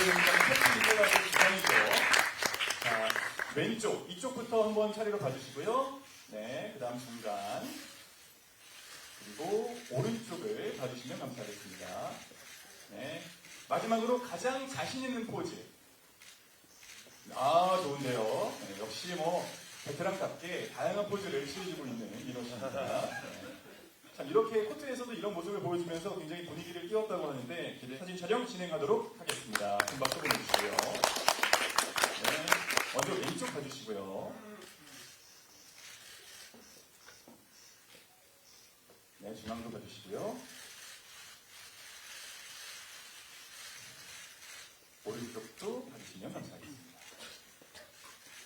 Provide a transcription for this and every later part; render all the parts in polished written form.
일단 기간이죠. 자, 왼쪽, 이쪽부터 한번 차례로 봐주시고요. 네, 그 다음 중간. 그리고 오른쪽을 봐주시면 감사하겠습니다. 네. 마지막으로 가장 자신 있는 포즈. 아, 좋은데요. 네, 역시 뭐, 베테랑답게 다양한 포즈를 취해주고 있는 민호씨입니다. 네. 참, 이렇게 코트에서도 이런 모습을 보여주면서 굉장히 분위기를 띄웠다고 하는데, 사진 촬영 진행하도록 하겠습니다. 큰 박수 보내주시고요. 네. 먼저 왼쪽 봐주시고요. 네, 중앙도 봐주시고요. 오른쪽도 봐주시면 감사하겠습니다.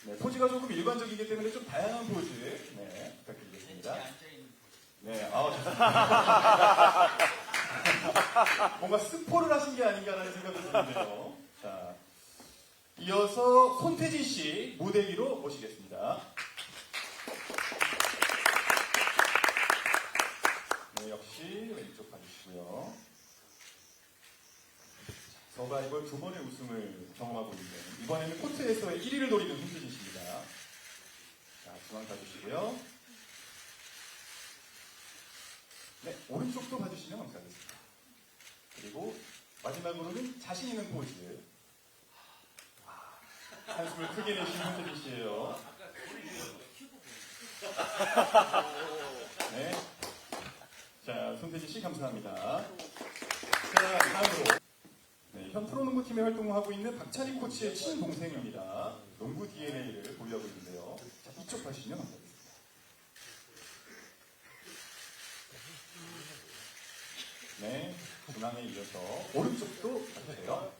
네, 포즈가 조금 일관적이기 때문에 좀 다양한 포즈 네, 부탁드리겠습니다. 네, 좋습니다. 뭔가 스포를 하신 게 아닌가라는 생각이 드는데요. 자, 이어서 손태진 씨 무대 위로 모시겠습니다. 네, 역시 왼쪽 봐주시고요. 서바이벌 2번의 우승을 경험하고 있는 이번에는 코트에서의 1위를 노리는 손태진 씨입니다. 자, 중앙 봐주시고요. 네, 오른쪽도 봐주시면 감사하겠습니다. 그리고 마지막으로는 자신 있는 포즈. 한숨을 크게 내쉬는 손태진 씨예요. 네. 자, 손태진 씨 감사합니다. 자, 다음으로 네, 현 프로농구팀에 활동을 하고 있는 박찬희 코치의 친동생입니다. 농구 DNA를 보유하고 있는데요. 자, 이쪽 봐주시면 감사하겠습니다. 네, 중앙에 이어서 오른쪽도 봐주세요.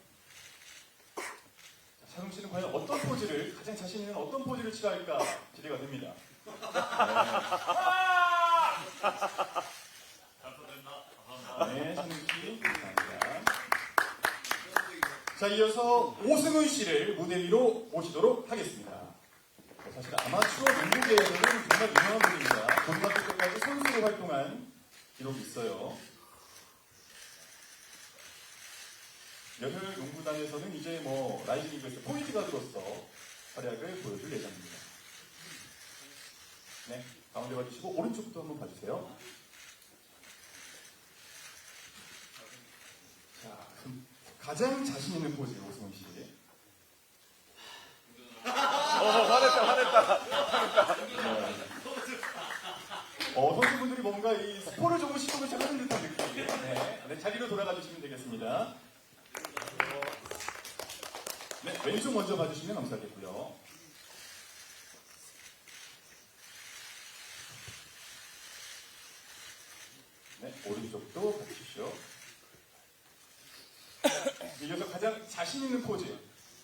자, 차동 씨는 과연 어떤 포즈를, 가장 자신 있는 어떤 포즈를 취할까 기대가 됩니다. 네, 차동 씨 감사합니다. 자, 이어서 오승훈 씨를 무대 위로 모시도록 하겠습니다. 사실 아마추어 농구계에서는 정말 유명한 분입니다. 고등학교 때까지 선수로 활동한 기록이 있어요. 여혈 농구단에서는 이제 뭐 라이징 이글스 포인트 가드로서 활약을 보여줄 예정입니다. 네, 가운데 봐주시고 오른쪽부터 한번 봐주세요. 자, 가장 자신 있는 포즈 오승훈 씨. 화냈다. 네. 선수분들이 뭔가 이 스포를 조금 시도를 하는 듯한 느낌. 네. 네, 자리로 돌아가 주시면 되겠습니다. 네, 왼쪽 먼저 봐주시면 감사하겠고요. 네, 오른쪽도 봐주십시오. 이어서 가장 자신 있는 포즈.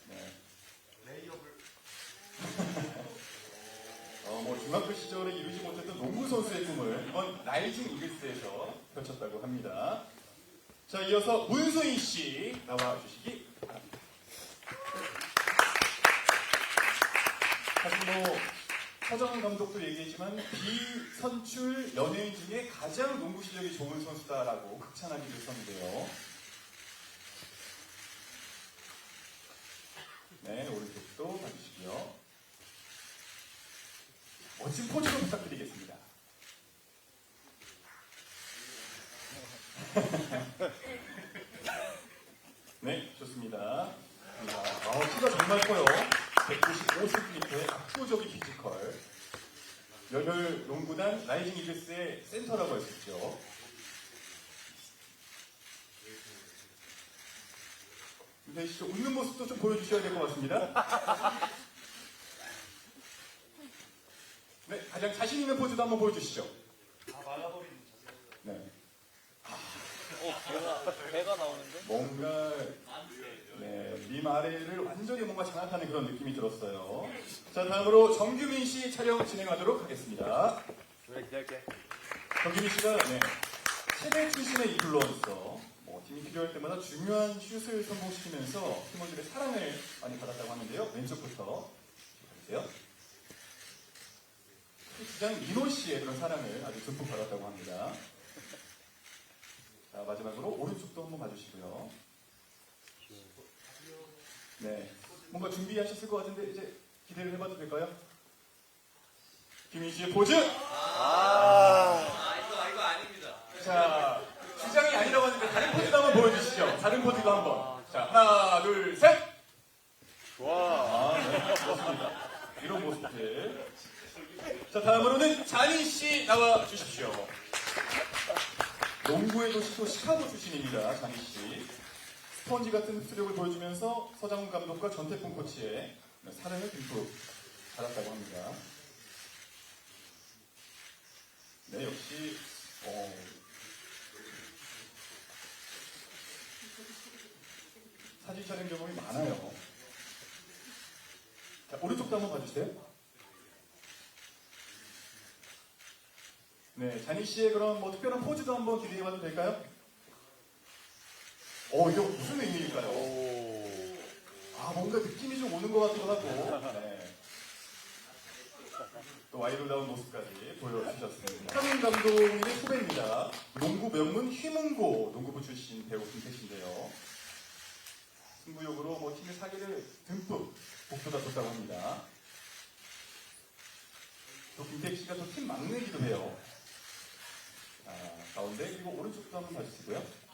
네. 레이업을. 뭐 중학교 시절에 이루지 못했던 농구 선수의 꿈을 이번 라이징 이글스에서 펼쳤다고 합니다. 자, 이어서 문소희 씨 나와 주시기 바랍니다. 사실 뭐 서정훈 감독도 얘기했지만 비선출 연예인 중에 가장 농구 실력이 좋은 선수다라고 극찬하기도 했었는데요. 네, 오른쪽도 봐주시고요. 멋진 포즈로 부탁드리겠습니다. 네, 좋습니다. 키가 정말 커요. 195cm의 압도적인 피지컬. 여혈 농구단 라이징 이글스의 센터라고 할 수 있죠. 근데 웃는 모습도 좀 보여주셔야 될 것 같습니다. 네, 가장 자신 있는 포즈도 한번 보여주시죠. 말아버리는 자세. 네. 배가 나오는데? 뭔가 네, 림 아래를 완전히 뭔가 장악하는 그런 느낌이 들었어요. 자, 다음으로 정규민 씨 촬영 진행하도록 하겠습니다. 그래, 기다릴게. 정규민 씨가 네, 최대 출신의 인플루언서, 팀이 필요할 때마다 중요한 슛을 성공시키면서 팀원들의 사랑을 많이 받았다고 하는데요. 왼쪽부터 보세요. 주장 민호 씨의 그런 사랑을 아주 듬뿍 받았다고 합니다. 자, 마지막으로 오른쪽도 한번 봐주시고요. 네. 뭔가 준비하셨을 것 같은데 이제 기대를 해봐도 될까요? 김민 씨의 포즈! 이거 아닙니다. 자, 주장이 아니라고 하는데 다른 포즈도 한번 보여주시죠. 다른 포즈도 한번. 자, 하나, 둘, 셋! 와. 네, 좋습니다. 이런 모습들. 자, 다음으로는 자니 씨 나와 주십시오. 농구의 도시도 시카고 출신입니다. 자니 씨. 스펀지 같은 흡수력을 보여주면서 서장훈 감독과 전태풍 코치의 사랑을 듬뿍 받았다고 합니다. 네, 역시 사진 촬영 경험이 많아요. 자, 오른쪽도 한번 봐주세요. 네, 자니 씨의 그런 뭐 특별한 포즈도 한번 기대해봐도 될까요? 이거 무슨 의미일까요? 뭔가 느낌이 좀 오는 것 같기도 하고. 네. 또 와이드다운 모습까지 보여주셨습니다. 서장훈 감독님의 후배입니다. 농구 명문 휘문고 농구부 출신 배우 김택씨인데요. 승부욕으로 팀의 사기를 듬뿍 북돋아줬다고 합니다. 또 김택씨가 또 팀 막내기도 해요. 가운데 그리고 오른쪽도 한번 봐주시고요.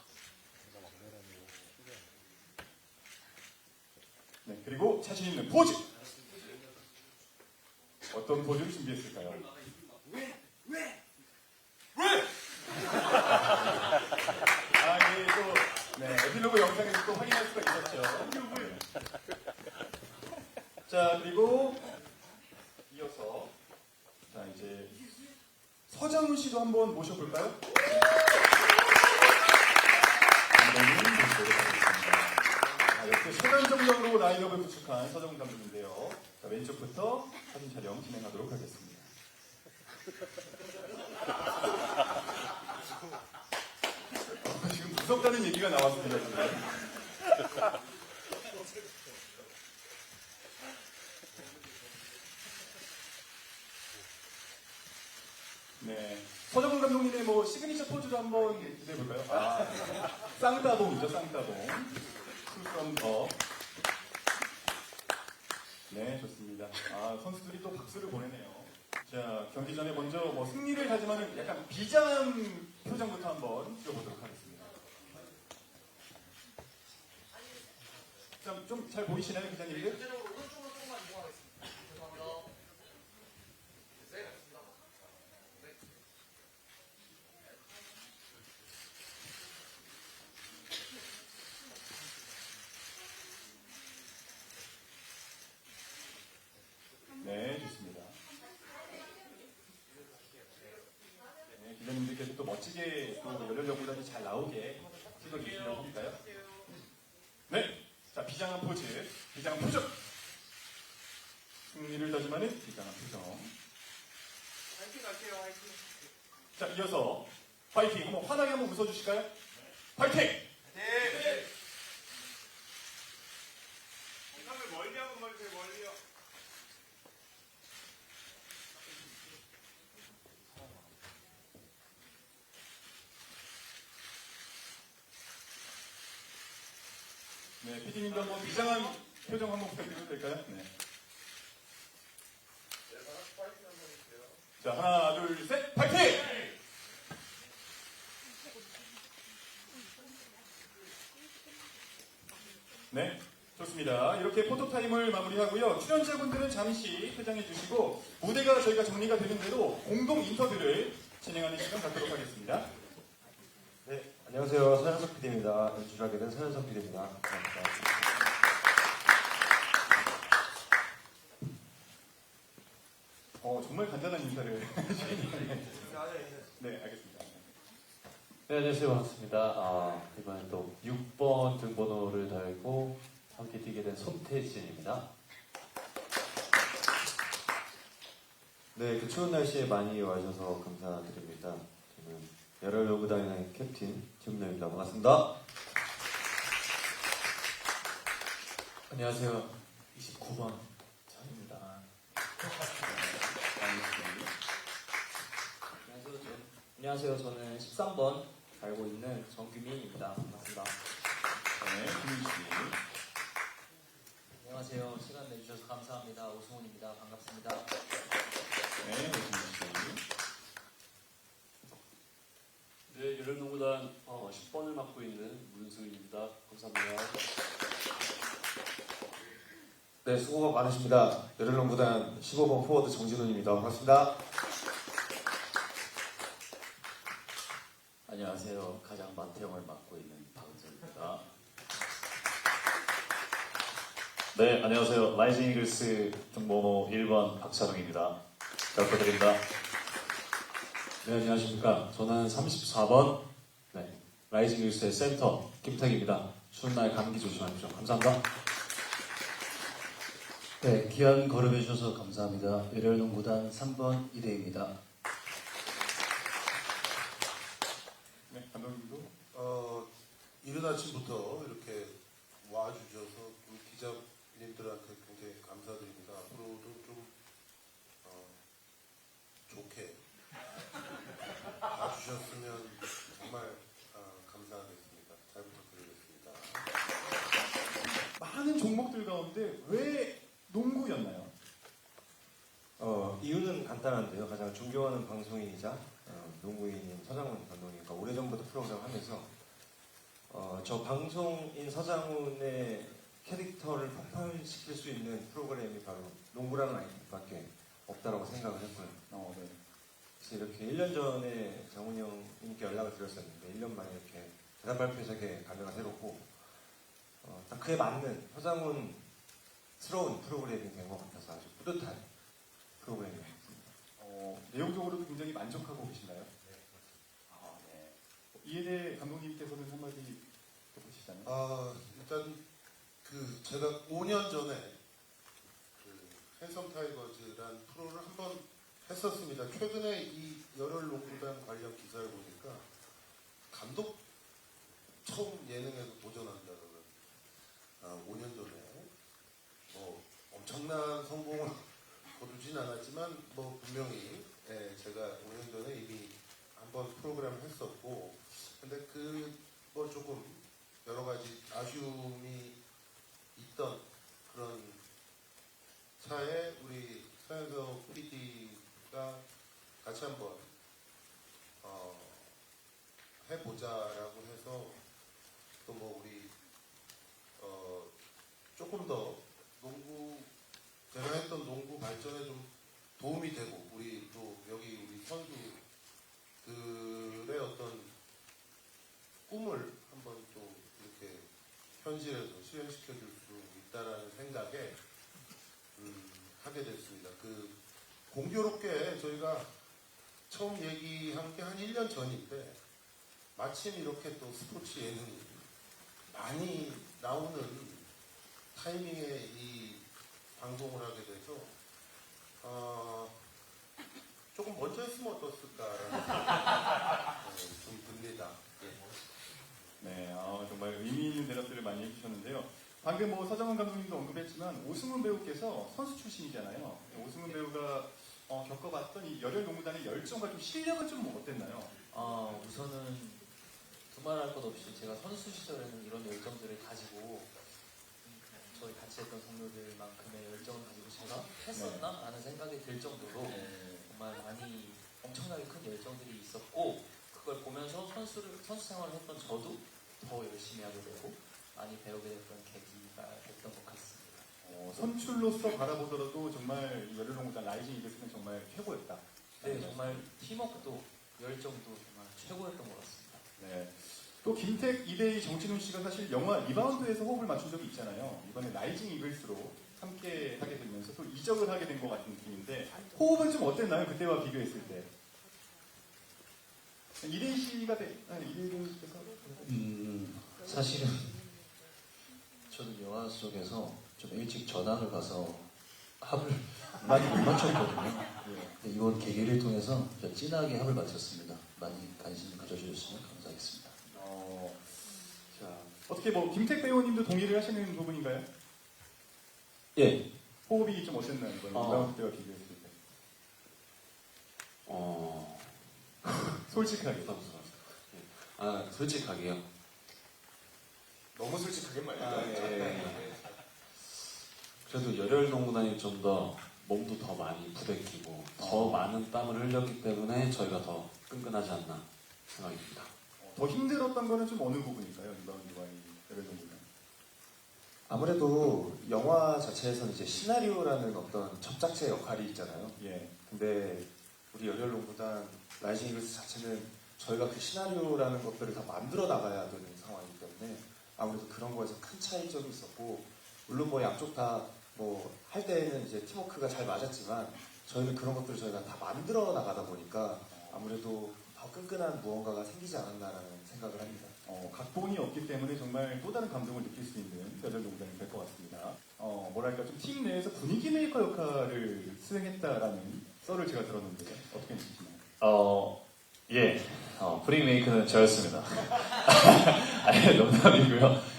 네, 그리고 자신 있는 포즈! 어떤 포즈를 준비했을까요? 이게 또, 에필로그 영상에서 또 확인할 수가 있었죠. 네. 자, 그리고 이어서, 자, 이제 서장훈 씨도 한번 모셔볼까요? 감독님 모시도록 하겠습니다. 이렇게 세간정적으로 라인업을 구축한 서정훈 감독인데요. 자, 왼쪽부터 사진 촬영 진행하도록 하겠습니다. 지금 무섭다는 얘기가 나왔습니다. 지금. 네, 서정훈 감독님의 시그니처 포즈도 한번 기대해볼까요? 쌍따봉이죠, 쌍따봉. from 더. 네, 좋습니다. 선수들이 또 박수를 보내네요. 자, 경기 전에 먼저 승리를 다짐하는 약간 비장한 표정부터 한번 찍어보도록 하겠습니다. 좀 잘 보이시나요, 기자님들? 네, 좋습니다. 네, 기자님들께서 또 멋지게 또 열혈력보다도 잘 나오게 찍어주시려고 할까요? 네, 자, 비장한 포즈, 비장한 표정. 승리를 다짐하는 비장한 표정. 화이팅 할게요, 화이팅. 자, 이어서 파이팅! 한번 환하게 한번 웃어주실까요? 파이팅! 네. 시간을 멀리 하면 멀리요. 네, PD님도 한번 비장한 표정 한번 부탁드려도 될까요? 네. 자, 하나, 둘, 셋, 파이팅! 네, 좋습니다. 이렇게 포토타임을 마무리하고요. 출연자분들은 잠시 퇴장해 주시고 무대가 저희가 정리가 되는 대로 공동 인터뷰를 진행하는 시간 갖도록 하겠습니다. 네, 안녕하세요. 서현석 PD입니다. 연출을 하게 된 서현석 PD입니다. 감사합니다. 정말 간단한 인사를 네, 알겠습니다. 네, 안녕하세요. 반갑습니다. 이번엔 또 6번 등번호를 달고 함께 뛰게 된 손태진입니다. 네, 그 추운 날씨에 많이 와주셔서 감사드립니다. 저는 열혈로그단의 캡틴 김노입니다. 반갑습니다. 안녕하세요. 29번 장입니다. 안녕하세요. 저는 13번 달고 있는 정규민입니다. 반갑습니다. 네, 김민 씨. 안녕하세요. 시간 내주셔서 감사합니다. 오승훈입니다. 반갑습니다. 네, 오승훈 씨. 네, 열혈농구단 10번을 맡고 있는 문승입니다. 감사합니다. 네, 수고가 많으십니다. 열혈농구단 15번 포워드 정진훈입니다. 반갑습니다. 안녕하세요. 가장 만태형을 맡고 있는 박은서입니다. 네, 안녕하세요. 라이징 이글스 등번호 1번 박찬웅입니다. 잘 부탁드립니다. 네, 안녕하십니까. 저는 34번 라이징 뉴스의 센터 김택입니다. 추운 날 감기 조심하십시오. 감사합니다. 네, 귀한 걸음해 주셔서 감사합니다. 열혈농구단 3번 이대입니다. 네, 감독님도. 이른 아침부터 이렇게 와주셔서 우리 기자님들한테 굉장히 감사드립니다. 앞으로도 좀 좋게 봐주셨으면 정말 감사하겠습니다. 잘 부탁드리겠습니다. 많은 종목들 가운데 왜 농구였나요? 이유는 간단한데요. 가장 존경하는 방송인이자 농구인인 서장훈 감독님과 오래전부터 프로그램을 하면서 저 방송인 서장훈의 캐릭터를 폭발시킬 수 있는 프로그램이 바로 농구라는 아이밖에 없다고 생각을 했고요. 네. 그래서 이렇게 1년 전에 장훈이 형님께 연락을 드렸었는데 1년 만에 이렇게 대답 발표작에 감회가 새롭고 딱 그에 맞는 서장훈스러운 프로그램이 된 것 같아서 아주 뿌듯한 프로그램이었습니다. 내용적으로도 굉장히 만족하고 계신가요? 네. 이에 대해 감독님께서는 한마디 해보시잖아요. 일단 제가 5년 전에 핸섬 타이거즈란 프로를 한번 했었습니다. 최근에 이 열혈농구단 관련 기사를 보니까 감독 처음 예능에서 도전한다는 5년 전에 뭐 엄청난 성공을 거두진 않았지만 뭐 분명히 제가 5년 전에 이미 한번 프로그램을 했었고 근데 뭐 조금 여러 가지 아쉬움이 있던 그런 차에 우리 서현석 PD가 같이 한번 해보자라고 해서 또 뭐 우리 조금 더 제가 했던 농구 발전에 좀 도움이 되고 우리 또 여기 우리 선수들의 어떤 꿈을 한번 또 이렇게 현실에서 실현시켜 줄 수 있다라는 생각에 하게 됐습니다. 공교롭게 저희가 처음 얘기한 게 한 1년 전인데 마침 이렇게 또 스포츠 예능이 많이 나오는 타이밍에 이 방송을 하게 돼서 조금 먼저 했으면 어떻을까라는 생각이 좀 듭니다. 네, 정말 의미 있는 대답들을 많이 해주셨는데요. 방금 뭐 서장훈 감독님도 언급했지만 오승훈 배우께서 선수 출신이잖아요. 오승훈 배우가 겪어봤던 이 열혈농구단의 열정과 좀 실력은 좀 어땠나요? 우선은 두말할 것 없이 제가 선수 시절에는 이런 열정들을 가지고 저희 같이 했던 동료들만큼의 열정을 가지고 제가 했었나? 라는 생각이 들 정도로 정말 많이 엄청나게 큰 열정들이 있었고 그걸 보면서 선수 생활을 했던 저도 더 열심히 하게 되고 많이 배우게 됐던 계기가 됐던 것 같습니다. 선출로서 바라보더라도 정말 이 열혈농구단 라이징 이글스는 정말 최고였다. 네, 정말 팀워크도 열정도 정말 최고였던 것 같습니다. 네. 또 김택, 이대희, 정진훈 씨가 사실 영화 리바운드에서 호흡을 맞춘 적이 있잖아요. 이번에 라이징 이글스로 함께 하게 되면서 또 이적을 하게 된 것 같은 느낌인데 호흡은 좀 어땠나요? 그때와 비교했을 때. 이대희 씨가 이대희께서 사실은 저도 영화 속에서 좀 일찍 전학을 가서 합을 많이 못 맞췄거든요. 근데 이번 계기를 통해서 진하게 합을 맞췄습니다. 많이 관심 가져주셨으면 감사하겠습니다. 자, 어떻게 뭐 김택 배우님도 동의를 하시는 부분인가요? 예. 호흡이 좀 어땠나요? 이번 리바운드 때와 비교했을 때. 솔직하게. 솔직하게요. 너무 솔직하게 말해요. 예. 그래도 열혈 농구단이 좀 더 몸도 더 많이 부대끼고 더 많은 땀을 흘렸기 때문에 저희가 더 끈끈하지 않나 생각이 듭니다. 더 힘들었던 거는 좀 어느 부분일까요? 리바운드와 이 열혈 농구단. 아무래도 영화 자체에서는 이제 시나리오라는 어떤 접착제 역할이 있잖아요. 예. 근데 우리 열혈농구단 라이징 이글스 자체는 저희가 그 시나리오라는 것들을 다 만들어 나가야 되는 상황이기 때문에 아무래도 그런 거에서 큰 차이점이 있었고, 물론 뭐 양쪽 다 뭐 할 때는 이제 팀워크가 잘 맞았지만 저희는 그런 것들을 저희가 다 만들어 나가다 보니까 아무래도 더 끈끈한 무언가가 생기지 않았나라는 생각을 합니다. 각본이 없기 때문에 정말 또 다른 감동을 느낄 수 있는 열혈 농구단이 될 것 같습니다. 뭐랄까 좀 팀 내에서 분위기 메이커 역할을 수행했다라는 썰을 제가 들었는데 어떻게 느끼시나요? 예, 프리메이크는 저였습니다. 아니, 농담이고요.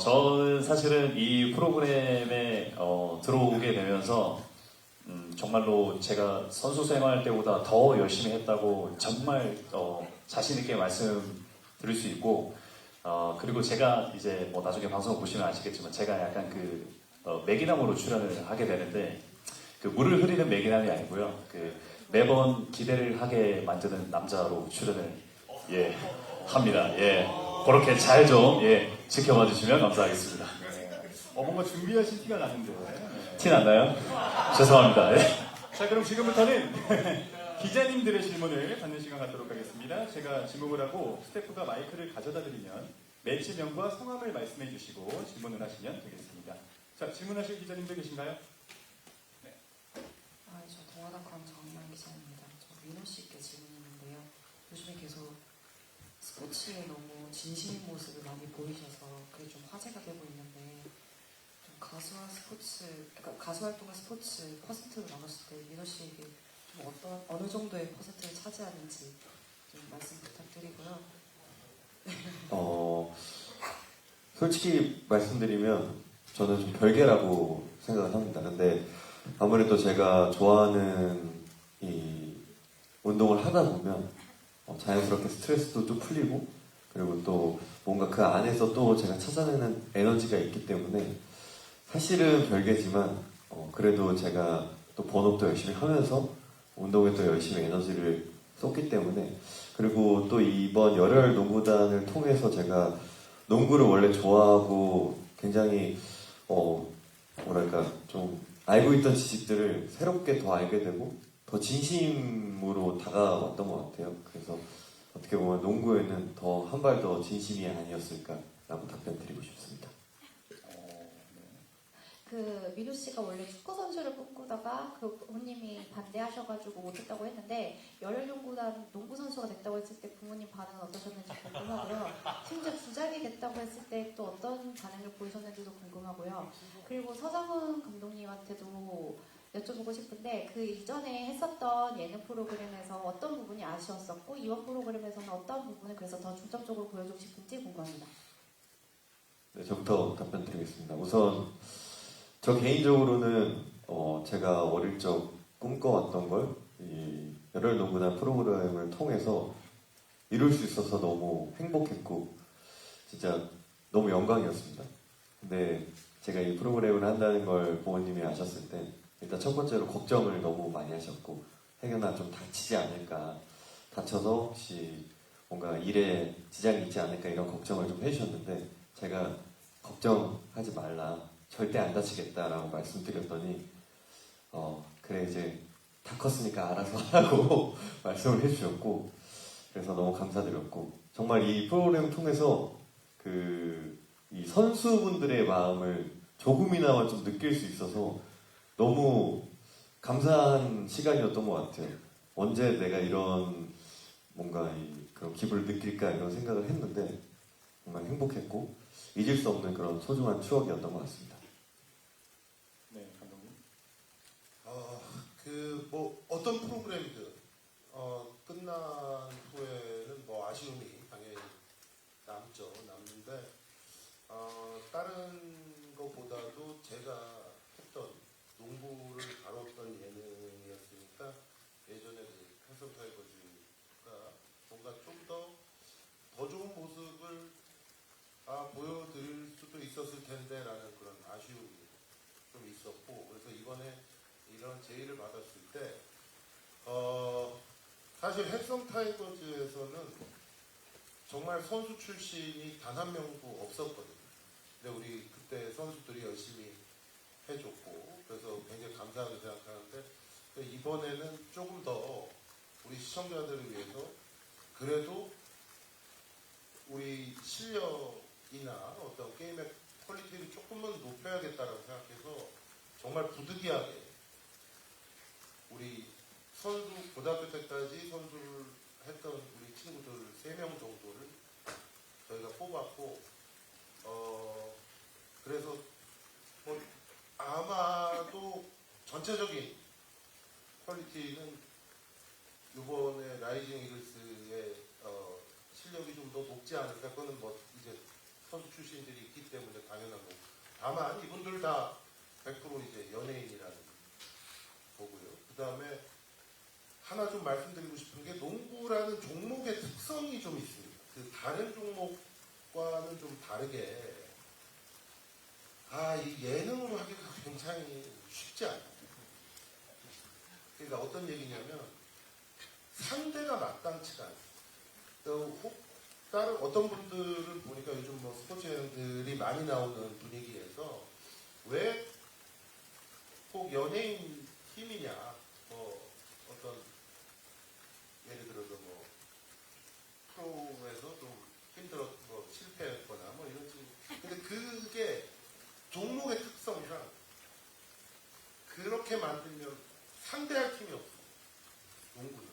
저는 사실은 이 프로그램에 들어오게 되면서 정말로 제가 선수 생활 때보다 더 열심히 했다고 정말 자신 있게 말씀드릴 수 있고, 그리고 제가 이제 뭐 나중에 방송 보시면 아시겠지만 제가 약간 그 매기남으로 출연을 하게 되는데, 그 물을 흐리는 매기남이 아니고요. 그 매번 기대를 하게 만드는 남자로 출연을 합니다. 예, 그렇게 잘 좀 지켜봐 주시면 감사하겠습니다. 뭔가 준비하신 티가 나는데. 네. 티 났나요? 죄송합니다. 예. 자, 그럼 지금부터는 기자님들의 질문을 받는 시간 갖도록 하겠습니다. 제가 질문을 하고 스태프가 마이크를 가져다 드리면 매치명과 성함을 말씀해 주시고 질문을 하시면 되겠습니다. 자, 질문하실 기자님들 계신가요? 저 동아닷컴 정의만 기자입니다. 저 민호 씨께 질문이 있는데요. 요즘에 계속 스포츠에 너무 진심인 모습을 많이 보이셔서 그게 좀 화제가 되고 있는데, 좀 가수와 스포츠, 그러니까 가수 활동과 스포츠 퍼센트로 나눴을 때 민호 씨에게 좀 어느 정도의 퍼센트를 차지하는지 좀 말씀 부탁드리고요. 솔직히 말씀드리면 저는 좀 별개라고 생각을 합니다. 근데 아무래도 제가 좋아하는 이 운동을 하다 보면 자연스럽게 스트레스도 좀 풀리고, 그리고 또 뭔가 그 안에서 또 제가 찾아내는 에너지가 있기 때문에 사실은 별개지만 그래도 제가 또 본업도 열심히 하면서 운동에 또 열심히 에너지를 쏟기 때문에, 그리고 또 이번 열혈 농구단을 통해서 제가 농구를 원래 좋아하고 굉장히 뭐랄까 좀 알고 있던 지식들을 새롭게 더 알게 되고 더 진심으로 다가왔던 것 같아요. 그래서 어떻게 보면 농구에는 더 한 발 더 진심이 아니었을까라고 답변 드리고 싶습니다. 그 민우 씨가 원래 축구 선수를 꿈꾸다가 그 부모님이 반대하셔가지고 못했다고 했는데 열혈 농구단 농구 선수가 됐다고 했을 때 부모님 반응은 어떠셨는지 궁금하고요. 심지어 주장이 됐다고 했을 때 또 어떤 반응을 보이셨는지도 궁금하고요. 그리고 서장훈 감독님한테도 여쭤보고 싶은데 그 이전에 했었던 예능 프로그램에서 어떤 부분이 아쉬웠었고 이번 프로그램에서는 어떤 부분을 그래서 더 중점적으로 보여주고 싶은지 궁금합니다. 네, 저부터 답변 드리겠습니다. 우선 저 개인적으로는 제가 어릴 적 꿈꿔왔던 걸 이 열혈 농구단 프로그램을 통해서 이룰 수 있어서 너무 행복했고 진짜 너무 영광이었습니다. 근데 제가 이 프로그램을 한다는 걸 부모님이 아셨을 때 일단 첫 번째로 걱정을 너무 많이 하셨고, 혜경아 좀 다치지 않을까, 다쳐서 혹시 뭔가 일에 지장이 있지 않을까 이런 걱정을 좀 해주셨는데, 제가 걱정하지 말라, 절대 안 다치겠다라고 말씀드렸더니 그래 이제 다 컸으니까 알아서 하라고 말씀을 해주셨고, 그래서 너무 감사드렸고, 정말 이 프로그램을 통해서 이 선수분들의 마음을 조금이나마 좀 느낄 수 있어서 너무 감사한 시간이었던 것 같아요. 언제 내가 이런 뭔가 그런 기분을 느낄까 이런 생각을 했는데 정말 행복했고 잊을 수 없는 그런 소중한 추억이었던 것 같습니다. 네, 감독님. 뭐 어떤 프로그램이든 끝난 후에는 뭐 아쉬움이 당연히 남는데 다른 것보다도 제가 했던 농구를 다뤘던 예능이었으니까 예전에 그 패션 타이거즈가 뭔가 좀 더 좋은 모습을 보여드릴 수도 있었을 텐데라는 그런 아쉬움이 좀 있었고, 제의를 받았을 때 사실 헬성 타이거즈에서는 정말 선수 출신이 단 한 명도 없었거든요. 근데 우리 그때 선수들이 열심히 해줬고 그래서 굉장히 감사하게 생각하는데 이번에는 조금 더 우리 시청자들을 위해서 그래도 우리 실력이나 어떤 게임의 퀄리티를 조금만 높여야겠다라고 생각해서 정말 부득이하게 우리 선수 고등학교 때까지 선수를 했던 우리 친구들 3명 정도를 저희가 뽑았고 그래서 뭐 아마도 전체적인 퀄리티는 이번에 라이징 이글스의 실력이 좀 더 높지 않을까. 그거는 뭐 이제 선수 출신들이 있기 때문에 당연한 거고. 다만 이분들 다 100% 이제 연예인이라는 거고요. 그 다음에 하나 좀 말씀드리고 싶은 게 농구라는 종목의 특성이 좀 있습니다. 그 다른 종목과는 좀 다르게 이 예능으로 하기가 굉장히 쉽지 않아요. 그러니까 어떤 얘기냐면 상대가 마땅치가 않아요. 다른 어떤 분들을 보니까 요즘 뭐 스포츠 예능들이 많이 나오는 분위기에서 왜 꼭 연예인 팀이냐, 뭐 어떤 예를 들어서 뭐 프로에서 좀 뭐 실패했거나 뭐 이런 식으로. 근데 그게 종목의 특성이랑 그렇게 만들면 상대할 팀이 없어. 농구는.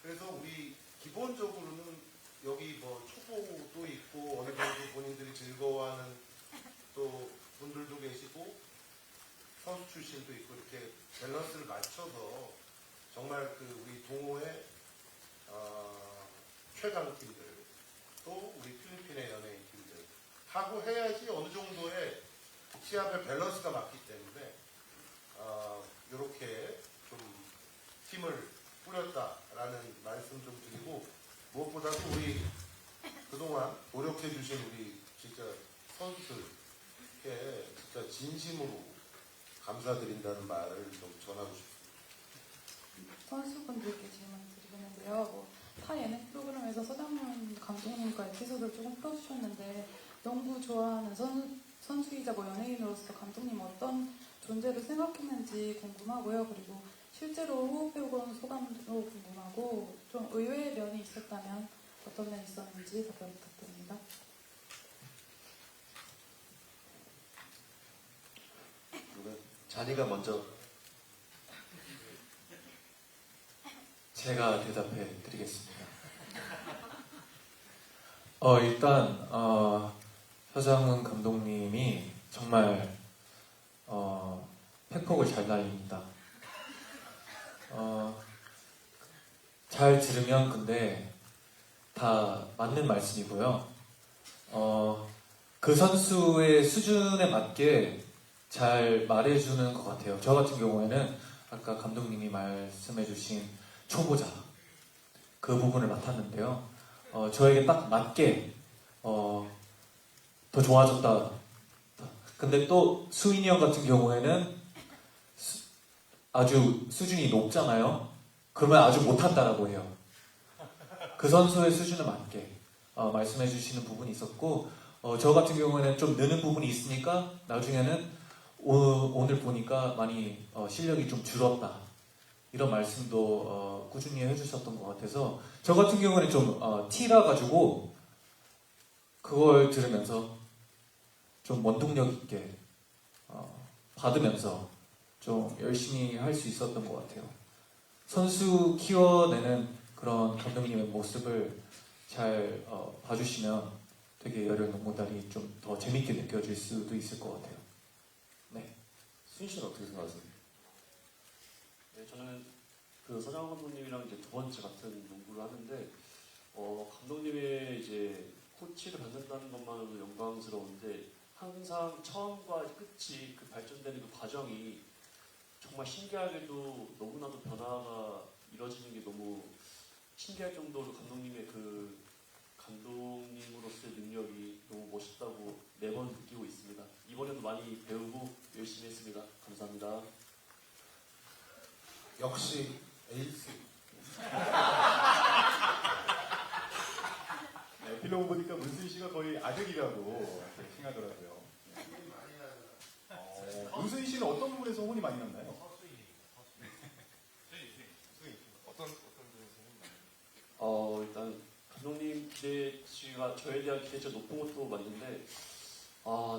그래서 우리 기본적으로는 여기 뭐 초보도 있고 어느 정도 본인들이 즐거워하는 또 분들도 계시고 선수 출신도 있고 이렇게 밸런스를 맞춰서 정말 그 우리 동호회 최강 팀들 또 우리 필리핀의 연예인 팀들 하고 해야지 어느 정도의 시합의 밸런스가 맞기 때문에 이렇게 좀 팀을 꾸렸다라는 말씀 좀 드리고 무엇보다도 우리 그동안 노력해 주신 우리 진짜 선수들께 진짜 진심으로 감사드린다는 말을 좀 전하고 싶습니다. 선수분들께 질문 드리겠는데요. 타 예능 프로그램에서 서장훈 감독님과 에피소드를 조금 풀어주셨는데 농구 좋아하는 선수이자 연예인으로서 감독님 어떤 존재를 생각했는지 궁금하고요. 그리고 실제로 호흡해본 소감도 궁금하고 좀 의외의 면이 있었다면 어떤 면이 있었는지 답변 부탁드립니다. 자니가 먼저. 제가 대답해 드리겠습니다. 일단 서장훈 감독님이 정말 팩폭을 잘 날립니다. 잘 들으면 근데 다 맞는 말씀이고요. 그 선수의 수준에 맞게 잘 말해주는 것 같아요. 저 같은 경우에는 아까 감독님이 말씀해주신 초보자 그 부분을 맡았는데요. 저에게 딱 맞게 더 좋아졌다. 근데 또 수인이 형 같은 경우에는 아주 수준이 높잖아요. 그러면 아주 못한다라고 해요. 그 선수의 수준에 맞게 말씀해주시는 부분이 있었고 저 같은 경우에는 좀 느는 부분이 있으니까 나중에는 오늘 보니까 많이 실력이 좀 줄었다. 이런 말씀도 꾸준히 해주셨던 것 같아서 저 같은 경우는 좀 T라 가지고 그걸 들으면서 좀 원동력 있게 받으면서 좀 열심히 할 수 있었던 것 같아요. 선수 키워내는 그런 감독님의 모습을 잘 봐주시면 되게 열혈 농구단이 좀 더 재밌게 느껴질 수도 있을 것 같아요. 네. 수인 씨는 어떻게 생각하세요? 네, 저는 그 서장훈 감독님이랑 이제 두 번째 같은 농구를 하는데 감독님의 이제 코치를 받는다는 것만으로도 영광스러운데 항상 처음과 끝이 그 발전되는 그 과정이 정말 신기하게도 너무나도 변화가 이뤄지는 게 너무 신기할 정도로 감독님의 그 감독님으로서의 능력이 너무 멋있다고 매번 느끼고 있습니다. 이번에도 많이 배우고 열심히 했습니다. 감사합니다. 역시 에이스. 네, 빌로우 보니까 문수인 씨가 거의 아들이라고 이렇게 칭하더라고요. 문수인 씨는 어떤 부분에서 혼이 많이 났나요? 일단 감독님 기대치가 저에 대한 기대치가 높은 것도 맞는데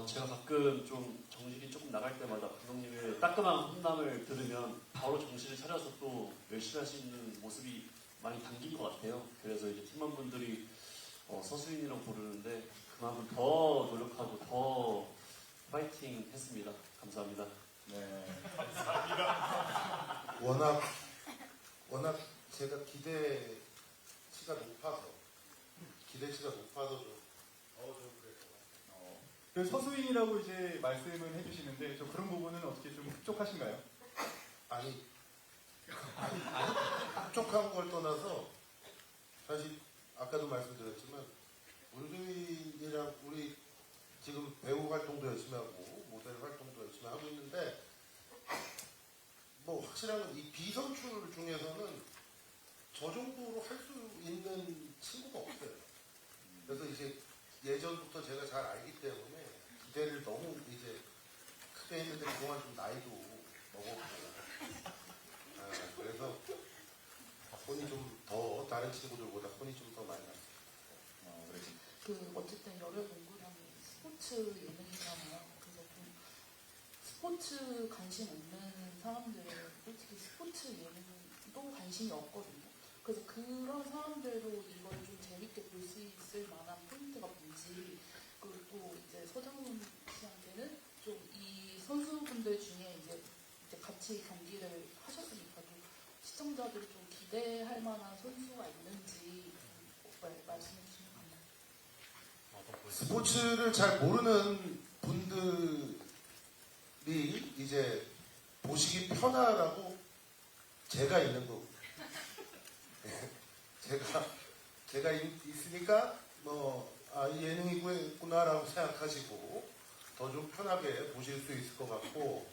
제가 가끔 좀 정신이 조금 나갈 때마다 감독님의 따끔한 혼담을 들으면 바로 정신을 차려서 또 열심히 하시는 모습이 많이 담긴 것 같아요. 그래서 이제 팀원분들이 서수인이라고 부르는데 그만큼 더 노력하고 더 파이팅 했습니다. 감사합니다. 네. 워낙 제가 기대치가 높아서 좀 그랬어요. 그 서수인이라고 이제 말씀을 해주시는데 좀 그런 부분은 어떻게 좀 흡족하신가요? 아니 흡족한 걸 떠나서 사실 아까도 말씀드렸지만 문수인이랑 우리 지금 배우 활동도 열심히 하고 모델 활동도 열심히 하고 있는데 뭐 확실한 건 이 비선출 중에서는 저 정도로 할 수 있는 친구가 없어요. 그래서 이제 예전부터 제가 잘 알기 때문에 기대를 너무 이제 크게 했는데 그동안 좀 나이도 먹었고 그래서 혼이 좀 더 다른 친구들보다 혼이 좀 더 많이 났어요. 그 어쨌든 열혈 농구라는 스포츠 예능이잖아요. 그래서 좀 스포츠 관심 없는 사람들은 솔직히 스포츠 예능도 관심이 없거든요. 그래서 그런 사람들도 이걸 좀 재밌게 볼 수 있을 만한 포인트가 뭔지, 그리고 또 이제 서장훈 씨한테는 좀 이 선수분들 중에 이제 같이 경기를 하셨으니까 좀 시청자들이 좀 기대할 만한 선수가 있는지 말씀해 주시면 감사합니다. 스포츠를 잘 모르는 분들이 이제 보시기 편하라고 제가 있는 거고 제가 있으니까 이 예능이구나라고 생각하시고 더 좀 편하게 보실 수 있을 것 같고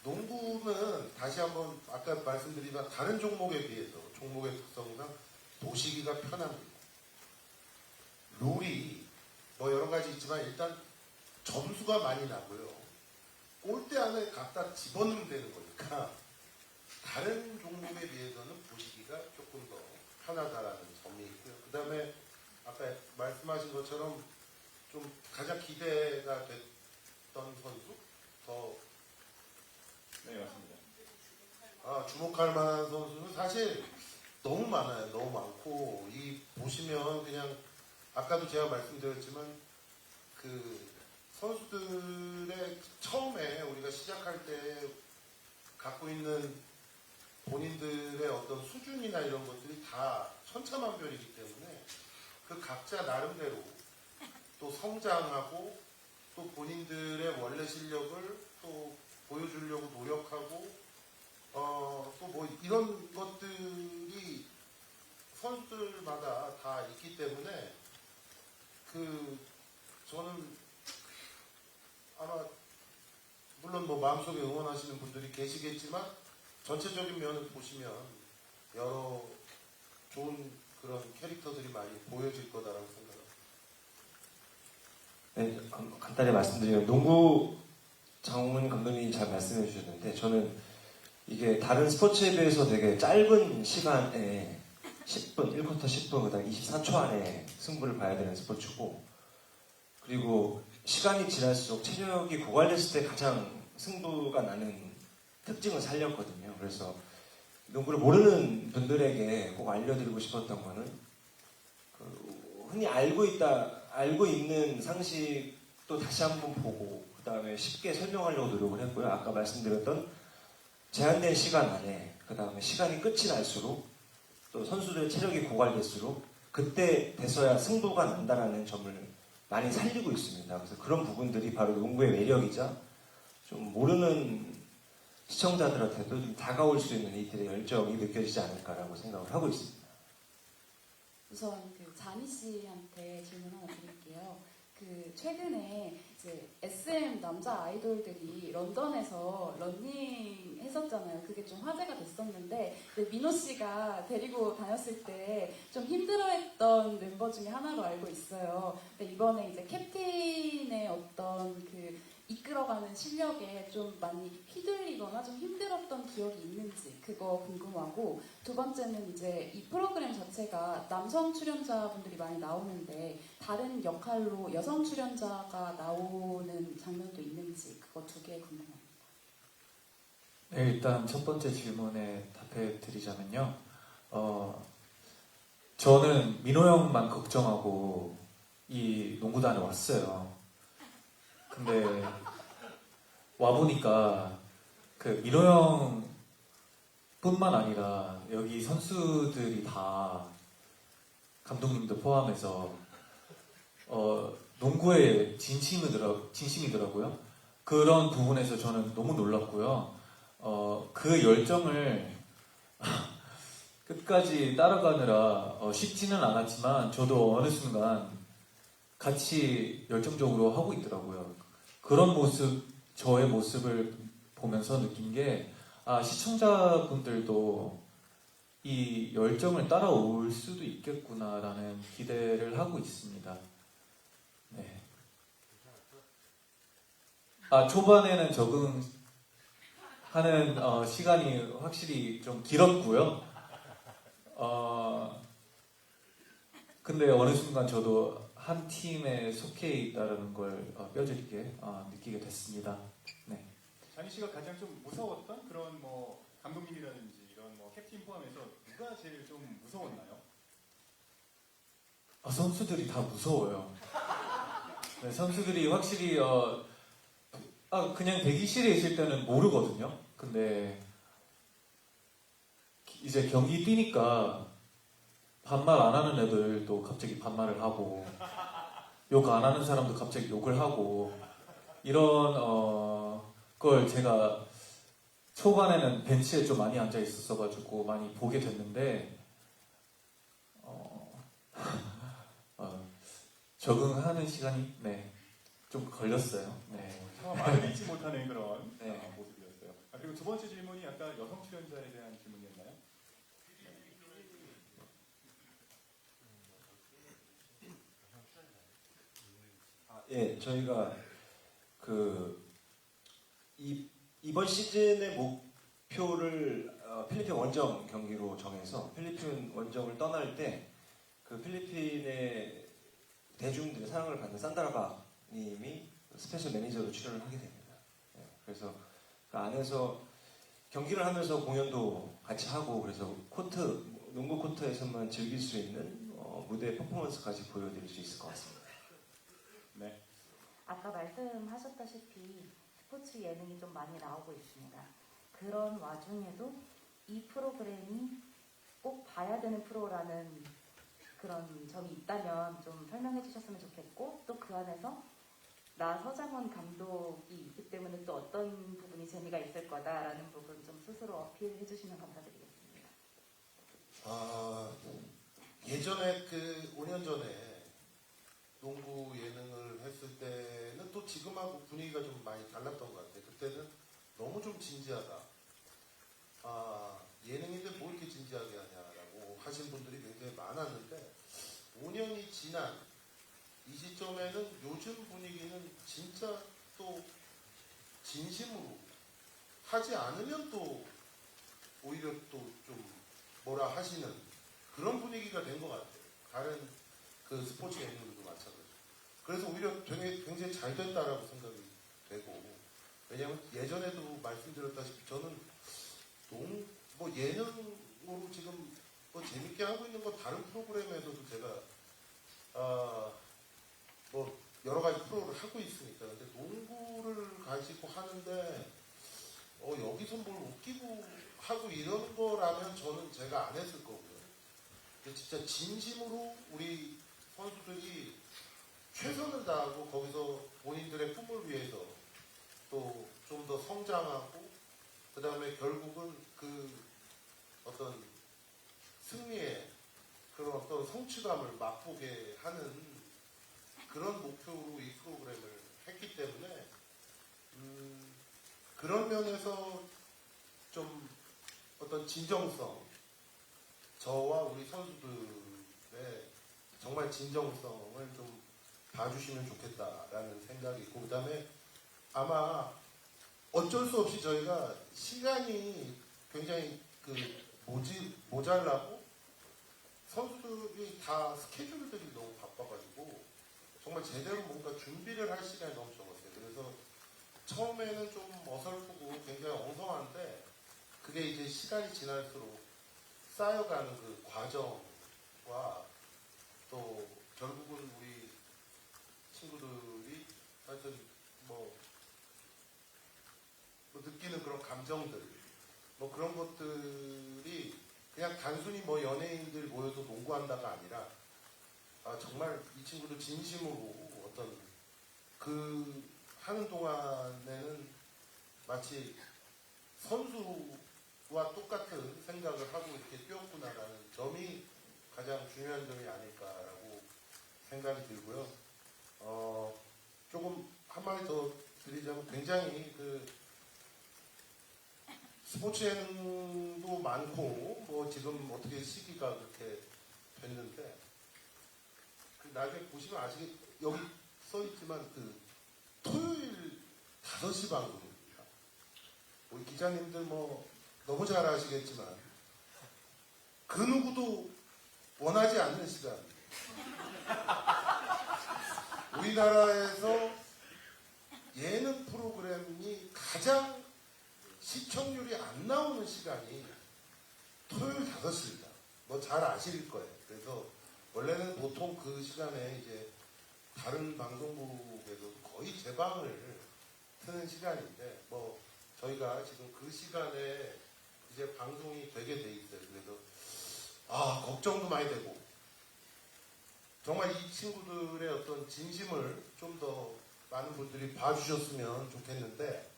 농구는 다시 한번 아까 말씀드리지만 다른 종목에 비해서 종목의 특성상 보시기가 편합니다. 룰이 뭐 여러 가지 있지만 일단 점수가 많이 나고요. 골대 안에 갖다 집어넣으면 되는 거니까 다른 종목에 비해서는 보시기가 조금 더 편하다라는 점이 있고요. 그 다음에 아까 말씀하신 것처럼 좀 가장 기대가 됐던 선수? 네, 맞습니다. 주목할 만한 선수는 사실 너무 많아요. 너무 많고 보시면 그냥 아까도 제가 말씀드렸지만 그 선수들의 처음에 우리가 시작할 때 갖고 있는 본인들의 어떤 수준이나 이런 것들이 다 천차만별이기 때문에 그 각자 나름대로 또 성장하고 또 본인들의 원래 실력을 또 보여주려고 노력하고 또 뭐 이런 것들이 선수들마다 다 있기 때문에 저는 아마 물론 뭐 마음속에 응원하시는 분들이 계시겠지만 전체적인 면을 보시면 여러 좋은 그런 캐릭터들이 많이 보여질 거다라고 생각합니다. 네, 간단히 말씀드리면 농구 장훈 감독님이 잘 말씀해 주셨는데 저는 이게 다른 스포츠에 비해서 되게 짧은 시간에 10분, 1쿼터 10분, 그다음 24초 안에 승부를 봐야 되는 스포츠고 그리고 시간이 지날수록 체력이 고갈됐을 때 가장 승부가 나는 특징을 살렸거든요. 그래서 농구를 모르는 분들에게 꼭 알려드리고 싶었던 거는 흔히 알고 있는 상식도 다시 한번 보고 그 다음에 쉽게 설명하려고 노력을 했고요. 아까 말씀드렸던 제한된 시간 안에 그 다음에 시간이 끝이 날수록 또 선수들의 체력이 고갈될수록 그때 돼서야 승부가 난다라는 점을 많이 살리고 있습니다. 그래서 그런 부분들이 바로 농구의 매력이자 좀 모르는 시청자들한테도 좀 다가올 수 있는 이들의 열정이 느껴지지 않을까라고 생각을 하고 있습니다. 우선 자니 씨한테 질문 하나 드릴게요. 그 최근에 이제 SM 남자 아이돌들이 런던에서 러닝 했었잖아요. 그게 좀 화제가 됐었는데 민호 씨가 데리고 다녔을 때 좀 힘들어했던 멤버 중에 하나로 알고 있어요. 근데 이번에 이제 캡틴의 어떤 그 이끌어가는 실력에 좀 많이 휘둘리거나 좀 힘들었던 기억이 있는지 그거 궁금하고, 두 번째는 이제 이 프로그램 자체가 남성 출연자분들이 많이 나오는데 다른 역할로 여성 출연자가 나오는 장면도 있는지 그거 두 개 궁금합니다. 네, 일단 첫 번째 질문에 답해 드리자면요. 저는 민호 형만 걱정하고 이 농구단에 왔어요. 근데 와보니까 그 민호 형 뿐만 아니라 여기 선수들이 다 감독님도 포함해서 농구에 진심이더라고요. 그런 부분에서 저는 너무 놀랐고요. 그 열정을 끝까지 따라가느라 쉽지는 않았지만 저도 어느 순간 같이 열정적으로 하고 있더라고요. 그런 모습, 저의 모습을 보면서 느낀 게 시청자분들도 이 열정을 따라올 수도 있겠구나라는 기대를 하고 있습니다. 네. 초반에는 적응하는 시간이 확실히 좀 길었고요. 근데 어느 순간 저도 한 팀에 속해 있다는 걸 뼈저리게 느끼게 됐습니다. 네. 장희 씨가 가장 좀 무서웠던 그런 뭐 감독님이라든지 이런 뭐 캡틴 포함해서 누가 제일 좀 무서웠나요? 선수들이 다 무서워요. 네, 선수들이 확실히 그냥 대기실에 있을 때는 모르거든요. 근데 이제 경기 뛰니까 반말 안 하는 애들도 갑자기 반말을 하고 욕 안 하는 사람도 갑자기 욕을 하고 이런 걸 제가 초반에는 벤치에 좀 많이 앉아 있었어가지고 많이 보게 됐는데 적응하는 시간이 좀 걸렸어요. 네. 말을 잊지 못하는 그런 네. 모습이었어요. 그리고 두 번째 질문이 아까 여성 출연자에 대한 질문이었나요? 예, 저희가 이번 시즌의 목표를 필리핀 원정 경기로 정해서 필리핀 원정을 떠날 때 그 필리핀의 대중들의 사랑을 받는 산다라바 님이 스페셜 매니저로 출연을 하게 됩니다. 예, 그래서 그 안에서 경기를 하면서 공연도 같이 하고 그래서 농구 코트에서만 즐길 수 있는 무대 퍼포먼스까지 보여드릴 수 있을 것 같습니다. 네. 아까 말씀하셨다시피 스포츠 예능이 좀 많이 나오고 있습니다. 그런 와중에도 이 프로그램이 꼭 봐야 되는 프로라는 그런 점이 있다면 좀 설명해 주셨으면 좋겠고, 또 그 안에서 나 서장원 감독이 있기 때문에 또 어떤 부분이 재미가 있을 거다라는 부분 좀 스스로 어필해 주시면 감사드리겠습니다. 예전에 5년 전에 농구 예능을 했을 때는 또 지금하고 분위기가 좀 많이 달랐던 것 같아요. 그때는 너무 좀 진지하다. 예능인데 뭐 이렇게 진지하게 하냐라고 하신 분들이 굉장히 많았는데 5년이 지난 이 시점에는 요즘 분위기는 진짜 또 진심으로 하지 않으면 또 오히려 또 좀 뭐라 하시는 그런 분위기가 된 것 같아요. 다른 그 스포츠 예능들도 마찬가지로. 그래서 오히려 되게 굉장히 잘 됐다라고 생각이 되고, 왜냐하면 예전에도 말씀드렸다시피 저는 예능으로 지금 뭐 재밌게 하고 있는 건 다른 프로그램에서도 제가 뭐 여러 가지 프로를 하고 있으니까. 근데 농구를 가지고 하는데 여기서 뭘 웃기고 하고 이런 거라면 저는 제가 안 했을 거고요. 근데 진짜 진심으로 우리 선수들이 최선을 다하고 거기서 본인들의 꿈을 위해서 또 좀 더 성장하고 그 다음에 결국은 그 어떤 승리의 그런 어떤 성취감을 맛보게 하는 그런 목표로 이끌어 면에서 좀 어떤 진정성, 저와 우리 선수들의 정말 진정성을 좀 봐주시면 좋겠다라는 생각이 있고, 그 다음에 아마 어쩔 수 없이 저희가 시간이 굉장히 모자라고 선수들이 다 스케줄들이 너무 바빠가지고 정말 제대로 뭔가 준비를 할 시간이 너무 적었어요. 그래서 처음에는 좀 어설프고 굉장히 엉성한데 그게 이제 시간이 지날수록 쌓여가는 그 과정과 또 결국은 우리 친구들이 하여튼 뭐 느끼는 그런 감정들 뭐 그런 것들이 그냥 단순히 뭐 연예인들 모여서 농구한다가 아니라 정말 이 친구들 진심으로 어떤 그 하는 동안에는 마치 선수와 똑같은 생각을 하고 이렇게 뛰었구나라는 점이 가장 중요한 점이 아닐까라고 생각이 들고요. 조금 한마디 더 드리자면 굉장히 스포츠 예능도 많고 뭐 지금 어떻게 시기가 그렇게 됐는데 나중에 보시면 아시겠 여기 써있지만 토요일 5시 방송입니다. 우리 기자님들 뭐 너무 잘 아시겠지만 그 누구도 원하지 않는 시간. 우리나라에서 예능 프로그램이 가장 시청률이 안 나오는 시간이 토요일 5시입니다. 뭐 잘 아실 거예요. 그래서 원래는 보통 그 시간에 이제 다른 방송국에도 거의 재방을 트는 시간인데 뭐 저희가 지금 그 시간에 이제 방송이 되게 돼 있어요. 그래서 걱정도 많이 되고 정말 이 친구들의 어떤 진심을 좀 더 많은 분들이 봐주셨으면 좋겠는데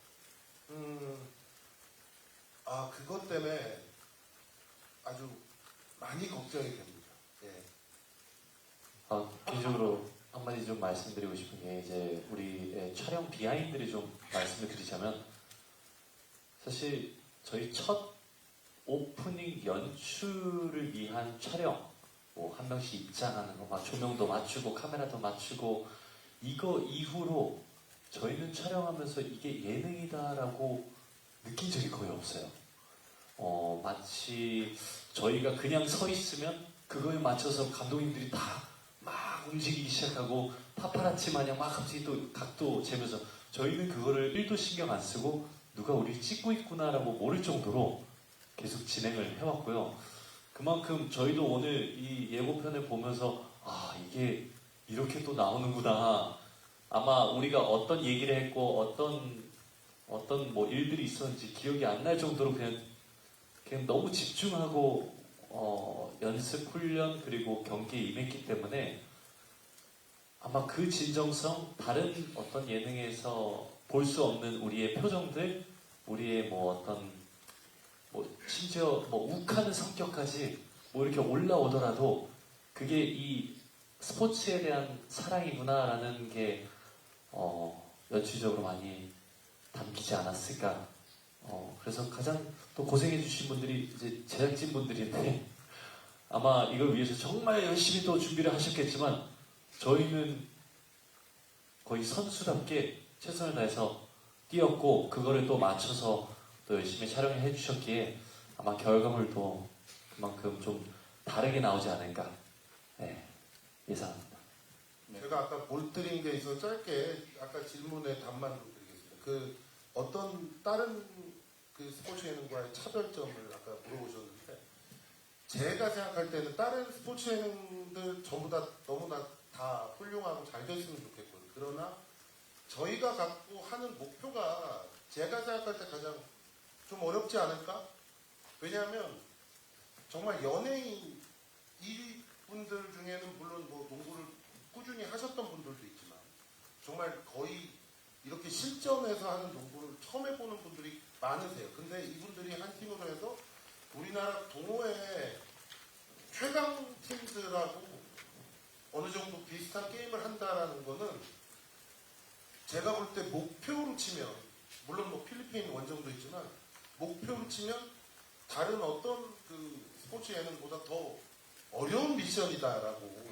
그것 때문에 아주 많이 걱정이 됩니다. 예. 개인적으로 한마디 좀 말씀드리고 싶은 게 이제 우리 촬영 비하인드를 좀 말씀을 드리자면 사실 저희 첫 오프닝 연출을 위한 촬영 뭐 한 명씩 입장하는 거 막 조명도 맞추고 카메라도 맞추고 이거 이후로 저희는 촬영하면서 이게 예능이다라고 느낀 적이 거의 없어요. 마치 저희가 그냥 서 있으면 그거에 맞춰서 감독님들이 다 막 움직이기 시작하고 파파라치 마냥 막 갑자기 또 각도 재면서 저희는 그거를 1도 신경 안 쓰고 누가 우리를 찍고 있구나라고 모를 정도로 계속 진행을 해왔고요. 그만큼 저희도 오늘 이 예고편을 보면서 이게 이렇게 또 나오는구나. 아마 우리가 어떤 얘기를 했고 어떤 뭐 일들이 있었는지 기억이 안 날 정도로 그냥 너무 집중하고 연습 훈련 그리고 경기에 임했기 때문에 아마 그 진정성 다른 어떤 예능에서 볼 수 없는 우리의 표정들 우리의 뭐 어떤 뭐 심지어 뭐 욱하는 성격까지 뭐 이렇게 올라오더라도 그게 이 스포츠에 대한 사랑이구나라는 게 연출적으로 많이 담기지 않았을까. 그래서 가장 또 고생해주신 분들이 이제 제작진 분들인데 아마 이걸 위해서 정말 열심히 또 준비를 하셨겠지만 저희는 거의 선수답게 최선을 다해서 뛰었고 그거를 또 맞춰서 또 열심히 촬영을 해주셨기에 아마 결과물도 그만큼 좀 다르게 나오지 않을까 예상합니다. 제가 아까 못 드린 게 있어서 짧게 아까 질문에 답만 좀 드리겠습니다. 어떤 다른 스포츠 예능과의 차별점을 아까 물어보셨는데 제가 생각할 때는 다른 스포츠 예능들 전부 다 너무나 다 훌륭하고 잘 됐으면 좋겠거든요. 그러나 저희가 갖고 하는 목표가 제가 생각할 때 가장 좀 어렵지 않을까? 왜냐하면 정말 연예인 이분들 중에는 물론 뭐 농구를 꾸준히 하셨던 분들도 있지만 정말 거의 이렇게 실전에서 하는 농구를 처음 해보는 분들이 많으세요. 근데 이분들이 한 팀으로 해서 우리나라 동호회 최강 팀들하고 어느 정도 비슷한 게임을 한다라는 거는 제가 볼 때 목표로 치면 물론 뭐 필리핀 원정도 있지만 목표로 치면 다른 어떤 그 스포츠 예능보다 더 어려운 미션이다라고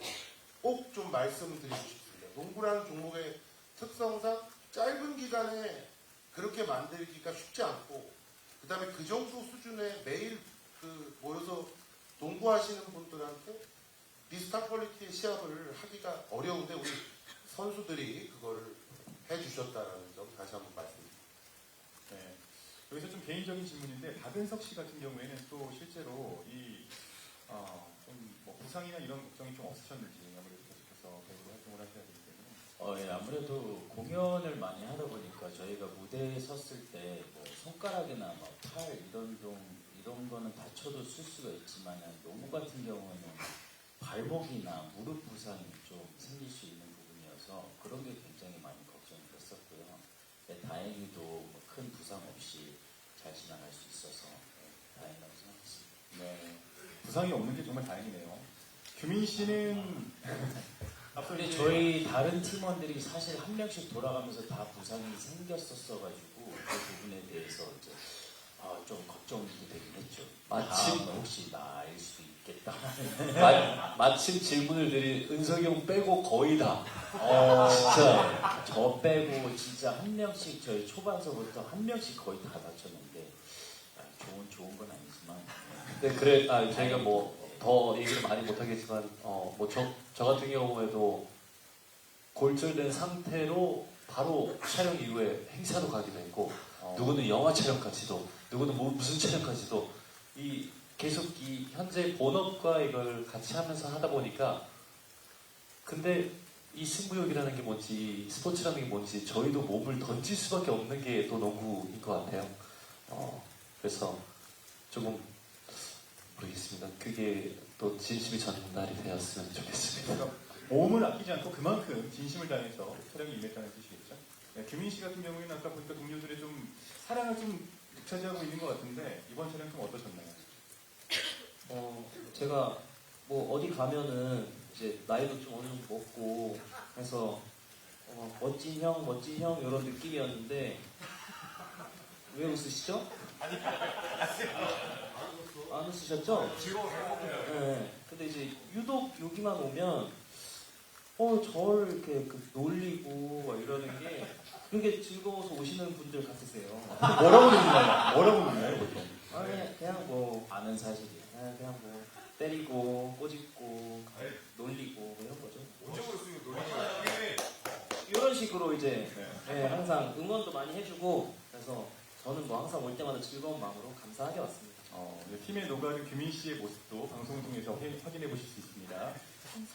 꼭 좀 말씀드리고 싶습니다. 농구라는 종목의 특성상 짧은 기간에 그렇게 만들기가 쉽지 않고 그 다음에 그 정도 수준의 매일 그 모여서 농구하시는 분들한테 비슷한 퀄리티의 시합을 하기가 어려운데 우리 선수들이 그거를 해주셨다라는 점 다시 한번 말씀드립니다. 네. 여기서 좀 개인적인 질문인데 박은석 씨 같은 경우에는 또 실제로 좀 부상이나 이런 걱정이 좀 없으셨는지 아무래도 계속해서 배우로 활동을 하셔야 되기 때문에. 예, 아무래도 공연을 많이 하다 보니까 저희가 무대에 섰을 때 뭐 손가락이나 뭐 팔 이런 거는 다쳐도 쓸 수가 있지만 농구 같은 경우는 발목이나 무릎 부상이 좀 생길 수 있는 부분이어서 그런 게 굉장히 많이 걱정이 됐었고요. 네, 다행히도 뭐큰 부상 없이 잘 지나갈 수 있어서 다행이라고 생각했습니다. 네. 부상이 없는 게 정말 다행이네요. 규민 씨는 앞서 근데 이제 저희 다른 팀원들이 사실 한 명씩 돌아가면서 다 부상이 생겼었어가지고 그 부분에 대해서 이제 좀 걱정이 되긴 했죠. 마침 혹시 나일 수도 있겠다. 마침 질문을 드린 은석이 형 빼고 거의 다. 진짜 저 빼고 진짜 한 명씩 저희 초반서부터 한 명씩 거의 다 다쳤는데 좋은 건 아니지만. 네, 그래, 저희가 뭐 더 얘기를 많이 못하겠지만, 저 같은 경우에도 골절된 상태로 바로 촬영 이후에 행사도 가기도 했고, 누구는 영화 촬영까지도, 누구는 무슨 촬영까지도, 계속 현재 본업과 이걸 같이 하면서 하다 보니까, 근데 이 승부욕이라는 게 뭔지, 스포츠라는 게 뭔지, 저희도 몸을 던질 수밖에 없는 게 또 농구인 것 같아요. 그래서 조금, 모르겠습니다. 그게 또 진심이 전달이 되었으면 좋겠습니다. 그러니까 몸을 아끼지 않고 그만큼 진심을 다해서 촬영에 임했다는 뜻이겠죠. 네, 규민 씨 같은 경우에는 아까 보니까 동료들의 좀 사랑을 좀 독차지하고 있는 것 같은데 이번 촬영 좀 어떠셨나요? 제가 뭐 어디 가면은 이제 나이도 좀 어느 정도 먹고 해서 멋진 형 이런 느낌이었는데 왜 웃으시죠? 안 웃으셨죠? 네. 근데 이제 유독 여기만 오면 저를 이렇게 놀리고 막 이러는 게 그게 즐거워서 오시는 분들 같으세요. 뭐라고 듣나요, 보통? 그냥 뭐 아는 사실이에요. 그냥 뭐 때리고 꼬집고 놀리고 뭐 이런 거죠. 오죽으로 쓰고 놀리는 이런 식으로 이제 항상 응원도 많이 해주고 그래서 저는 뭐 항상 올 때마다 즐거운 마음으로 감사하게 왔습니다. 팀에 녹아든 규민 씨의 모습도 방송을 통해서 확인해 보실 수 있습니다.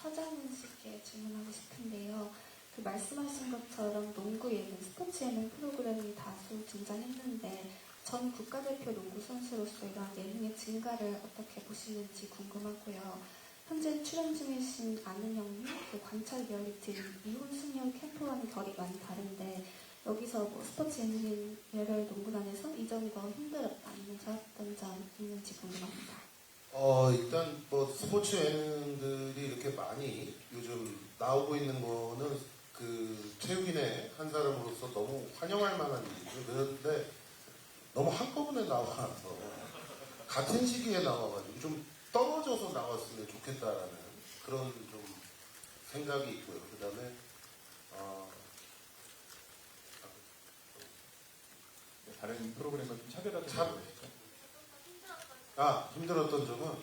서장훈 씨께 질문하고 싶은데요. 그 말씀하신 것처럼 농구 예능, 스포츠 예능 프로그램이 다수 등장했는데 전 국가대표 농구 선수로서 이러한 예능의 증가를 어떻게 보시는지 궁금하고요. 현재 출연 중이신 아는 형님, 그 관찰 리얼리티 이혼 승려 캠프와는 결이 많이 다른데 여기서 뭐 스포츠 예능인 열혈 농구단에서 이 점이 더 힘들었다 아니면 좋았던 점 있는지 궁금합니다. 일단 뭐 스포츠 예능들이 이렇게 많이 요즘 나오고 있는 거는 그 체육인의 한 사람으로서 너무 환영할 만한 일이죠. 그런데 너무 한꺼번에 나와서 같은 시기에 나와가지고 좀 떨어져서 나왔으면 좋겠다라는 그런 좀 생각이 있고요. 그 다음에 다른 프로그램과 좀 차별화된 힘들었던 점은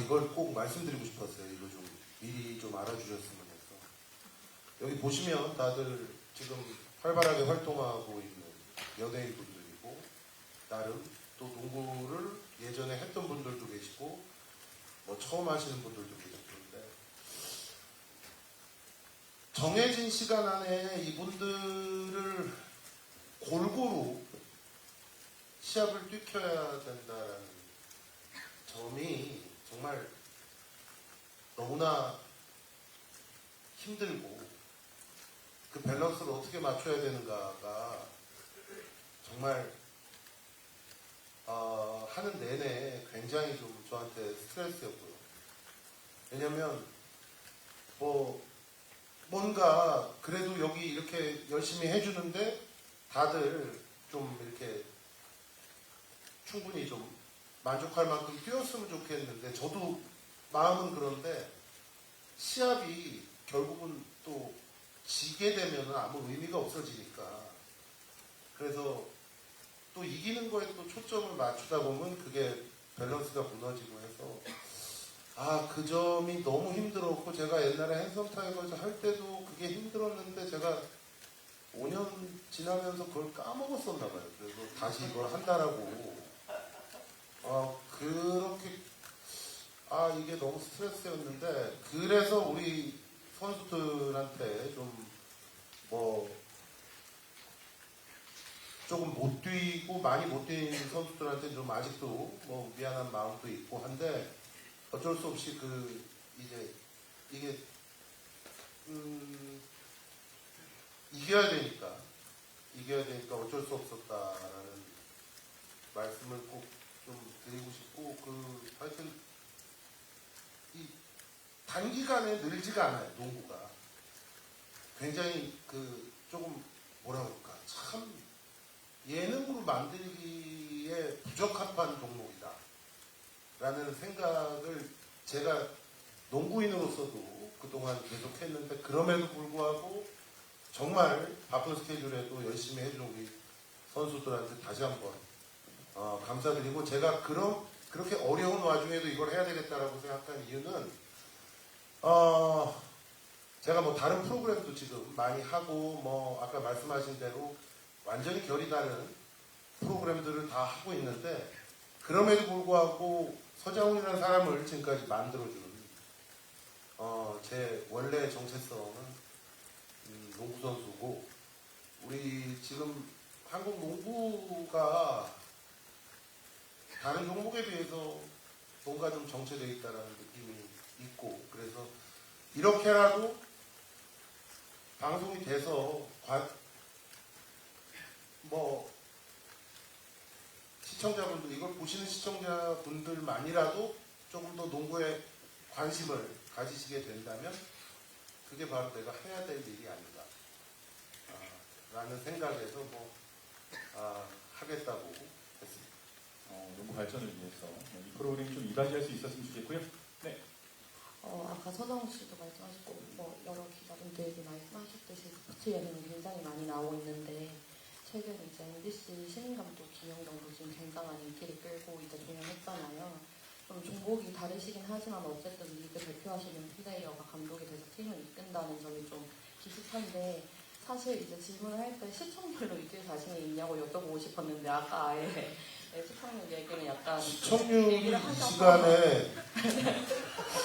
이걸 꼭 말씀드리고 싶었어요. 이거 좀 미리 좀 알아주셨으면 해서. 여기 보시면 다들 지금 활발하게 활동하고 있는 연예인분들이고 나름 또 농구를 예전에 했던 분들도 계시고 뭐 처음 하시는 분들도 계시는데 정해진 시간 안에 이분들을 골고루 시합을 뛰켜야 된다는 점이 정말 너무나 힘들고 그 밸런스를 어떻게 맞춰야 되는가가 정말 하는 내내 굉장히 좀 저한테 스트레스였고요. 왜냐면 뭔가 그래도 여기 이렇게 열심히 해주는데 다들 좀 이렇게 충분히 좀 만족할 만큼 뛰었으면 좋겠는데 저도 마음은 그런데 시합이 결국은 또 지게 되면 아무 의미가 없어지니까 그래서 또 이기는 거에 또 초점을 맞추다 보면 그게 밸런스가 무너지고 해서 그 점이 너무 힘들었고 제가 옛날에 핸섬 타이거즈 할 때도 그게 힘들었는데 제가 5년 지나면서 그걸 까먹었었나 봐요. 그래서 다시 이걸 한다라고 그렇게 이게 너무 스트레스였는데 그래서 우리 선수들한테 좀 조금 못 뛰고 많이 못 뛴 선수들한테 좀 아직도 미안한 마음도 있고 한데 어쩔 수 없이 이게 이겨야 되니까 어쩔 수 없었다라는 말씀을 꼭 좀 드리고 싶고 하여튼 이 단기간에 늘지가 않아요. 농구가 굉장히 조금 뭐라 그럴까 참 예능으로 만들기에 부적합한 종목이다 라는 생각을 제가 농구인으로서도 그동안 계속 했는데 그럼에도 불구하고 정말 바쁜 스케줄에도 열심히 해준 우리 선수들한테 다시 한번 감사드리고 제가 그렇게 어려운 와중에도 이걸 해야 되겠다라고 생각한 이유는 제가 다른 프로그램도 지금 많이 하고 아까 말씀하신 대로 완전히 결이 다른 프로그램들을 다 하고 있는데 그럼에도 불구하고 서장훈이라는 사람을 지금까지 만들어준 제 원래 정체성은 농구 선수고 우리 지금 한국 농구가 다른 종목에 비해서 뭔가 좀 정체되어 있다는 느낌이 있고 그래서 이렇게라도 방송이 돼서 시청자분들 이걸 보시는 시청자분들만이라도 조금 더 농구에 관심을 가지시게 된다면 그게 바로 내가 해야 될 일이 아닌가 라는 생각에서 하겠다고 했습니다. 농구 발전을 위해서 이 프로그램이 좀 이바지할 수 있었으면 좋겠고요. 네. 아까 서정우 씨도 말씀하셨고 여러 기자분들이 말씀하셨듯이 스포츠 예능은 굉장히 많이 나오고 있는데 최근 이제 MBC 신인 감독 김영경도 지금 굉장한 인기를 끌고 이제 종영했잖아요. 좀 종목이 다르시긴 하지만 어쨌든 리그 대표하시는 플레이어가 감독이 돼서 팀을 이끈다는 점이 좀 비슷한데 사실 이제 질문을 할 때 시청률로 이길 자신이 있냐고 여쭤보고 싶었는데 아까 아예 시청률 얘기는 약간 시청률이 이 시간에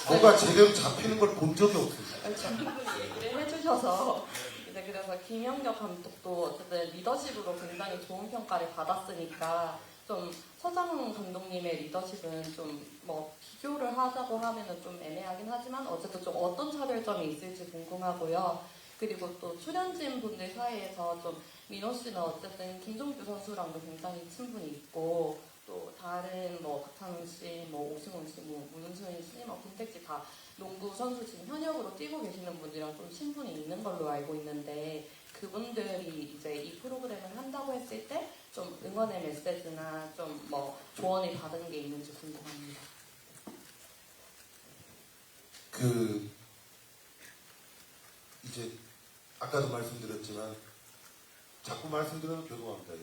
뭐가 제대로 잡히는 걸 본 적이 없어요. 충분히 얘기를 해주셔서 이제 그래서 김영경 감독도 어쨌든 리더십으로 굉장히 좋은 평가를 받았으니까 좀 서장훈 감독님의 리더십은 좀 비교를 하자고 하면은 좀 애매하긴 하지만 어쨌든 좀 어떤 차별점이 있을지 궁금하고요. 그리고 또 출연진 분들 사이에서 좀 민호 씨는 어쨌든 김종규 선수랑도 굉장히 친분이 있고 또 다른 박찬훈 씨, 오승훈 씨, 문승희 씨, 김택지 다 농구 선수 지금 현역으로 뛰고 계시는 분들이랑 좀 친분이 있는 걸로 알고 있는데 그분들이 이제 이 프로그램을 한다고 했을 때 좀 응원의 메시지나 좀 조언을 받은 게 있는지 궁금합니다. 이제 아까도 말씀드렸지만 자꾸 말씀드려도 죄송합니다.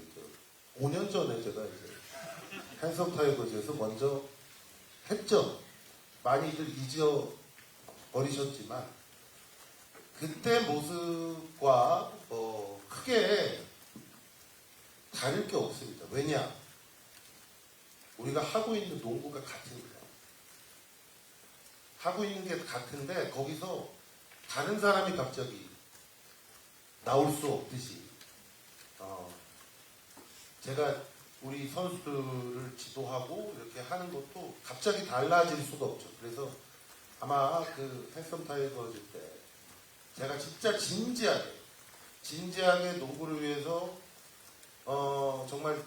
5년 전에 제가 이제 핸섬 타이거즈에서 먼저 했죠. 많이들 잊어버리셨지만 그때 모습과 크게 다를 게 없습니다. 왜냐? 우리가 하고 있는 농구가 같으니까. 하고 있는 게 같은데 거기서 다른 사람이 갑자기 나올 수 없듯이 제가 우리 선수들을 지도하고 이렇게 하는 것도 갑자기 달라질 수가 없죠. 그래서 아마 핸섬 타이거즈 때 제가 진짜 진지하게 농구를 위해서 정말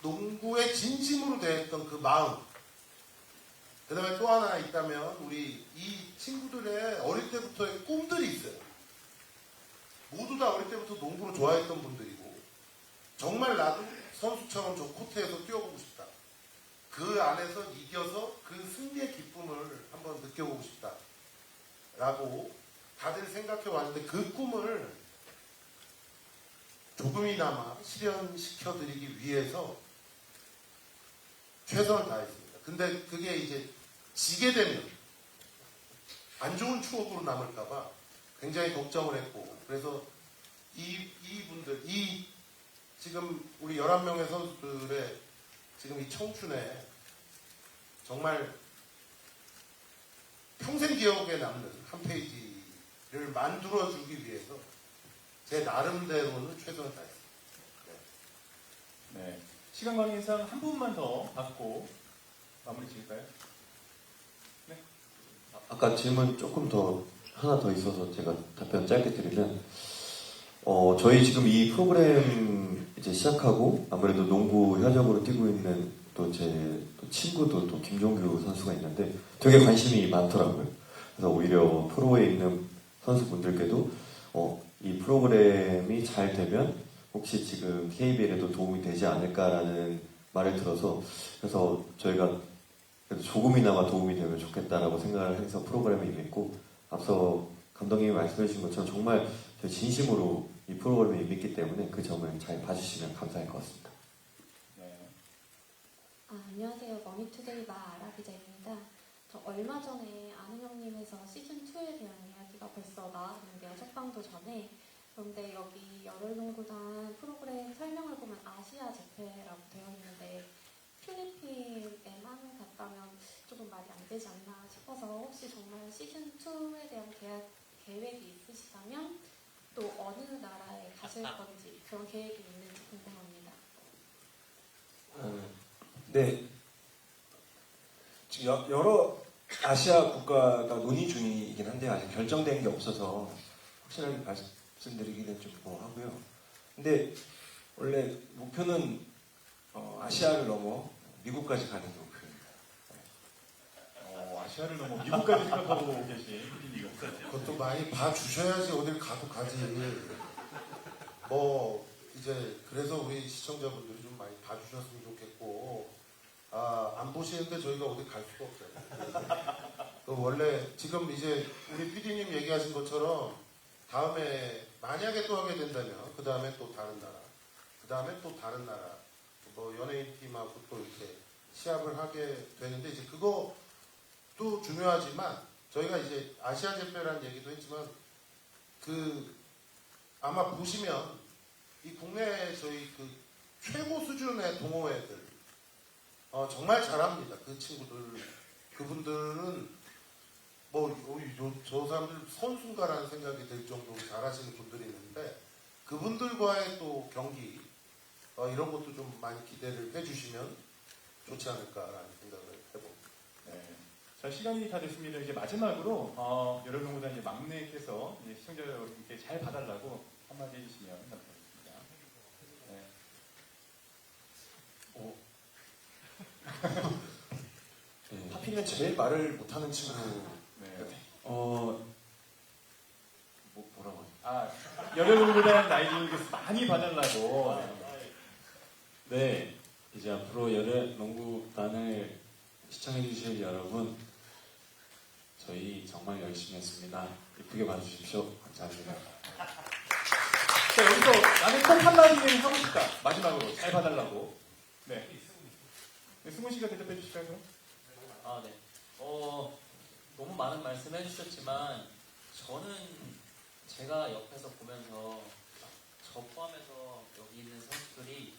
농구에 진심으로 대했던 그 마음. 그 다음에 또 하나 있다면 우리 이 친구들의 어릴 때부터의 꿈들이 있어요. 모두 다 어릴 때부터 좋아했던 분들이고 정말 나도 선수처럼 저 코트에서 뛰어보고 싶다. 그 안에서 이겨서 그 승리의 기쁨을 한번 느껴보고 싶다. 라고 다들 생각해 왔는데 그 꿈을 조금이나마 실현시켜드리기 위해서 최선을 다했습니다. 근데 그게 이제 지게 되면 안 좋은 추억으로 남을까봐 굉장히 걱정을 했고, 그래서 이분들, 지금 우리 11명의 선수들의 지금 이 청춘에 정말 평생 기억에 남는 한 페이지를 만들어주기 위해서 제 나름대로는 최선을 다했습니다. 네. 시간 관계상 한 분만 더 받고 마무리 지을까요? 네. 아까 질문 조금 더 하나 더 있어서 제가 답변 짧게 드리면 저희 지금 이 프로그램 이제 시작하고 아무래도 농구 현역으로 뛰고 있는 또 제 친구도 또 김종규 선수가 있는데 되게 관심이 많더라고요. 그래서 오히려 프로에 있는 선수분들께도 이 프로그램이 잘 되면 혹시 지금 KBL에도 도움이 되지 않을까라는 말을 들어서 그래서 저희가 그래도 조금이나마 도움이 되면 좋겠다라고 생각을 해서 프로그램에 임했고 앞서 감독님이 말씀해 주신 것처럼 정말 진심으로 이 프로그램에 임했기 때문에 그 점을 잘 봐주시면 감사할 것 같습니다. 네. 안녕하세요. 머니투데이 마아라 기자입니다. 저 얼마 전에 아는 형님에서 시즌2에 대한 이야기가 벌써 나왔는데요. 첫 방도 전에. 그런데 여기 열혈농구단 프로그램 설명을 보면 아시아 재패라고 되어 있는데 필리핀에만 갔다면 조금 말이 안 되지 않나 싶어서 혹시 정말 시즌2에 대한 계획이 있으시다면 또 어느 나라에 가실 건지 그런 계획이 있는지 궁금합니다. 네. 지금 여러 아시아 국가가 논의 중이긴 한데 아직 결정된 게 없어서 확실하게 말씀드리기는 좀 뭐하고요. 근데 원래 목표는 아시아를 넘어 미국까지 가는 게 목표입니다. 아시아를 넘어 미국까지 생각하고 계신 PD가 그것도 많이 봐주셔야지 어딜 가도 가지. 뭐 이제 그래서 우리 시청자분들이 좀 많이 봐주셨으면 좋겠고 안 보시는데 저희가 어디 갈 수가 없어요. 원래 지금 이제 우리 PD님 얘기하신 것처럼 다음에 만약에 또 하게 된다면 그 다음에 또 다른 나라, 그 다음에 또 다른 나라, 뭐 연예인 팀하고 또 이렇게 시합을 하게 되는데 이제 그것도 중요하지만 저희가 이제 아시아 재패라는 얘기도 했지만 아마 보시면 이 국내 저희 최고 수준의 동호회들 정말 잘합니다. 그 친구들 그분들은 저 사람들 선수인가라는 생각이 들 정도로 잘하시는 분들이 있는데 그분들과의 또 경기 이런 것도 좀 많이 기대를 해주시면 좋지 않을까라는 생각을 해봅니다. 네. 자, 시간이 다 됐습니다. 이제 마지막으로 열혈농구단 이제 막내께서 이제 시청자 여러분께 잘 봐달라고 한마디 해주시면 감사하겠습니다. 네. 하필이면 제일 말을 못하는 친구. 네. 뭐라고? 열혈농구단 라이징 많이 봐달라고. 네, 이제 앞으로 열혈농구단을 시청해주실 여러분, 저희 정말 열심히 했습니다. 예쁘게 봐주십시오. 감사합니다. 자, 여기서 나는 꼭 한마디는 하고 싶다. 마지막으로 잘 봐달라고. 네. 승훈 씨가 대답해 주실까요? 네. 너무 많은 말씀 해주셨지만 저는 제가 옆에서 보면서 저 포함해서 여기 있는 선수들이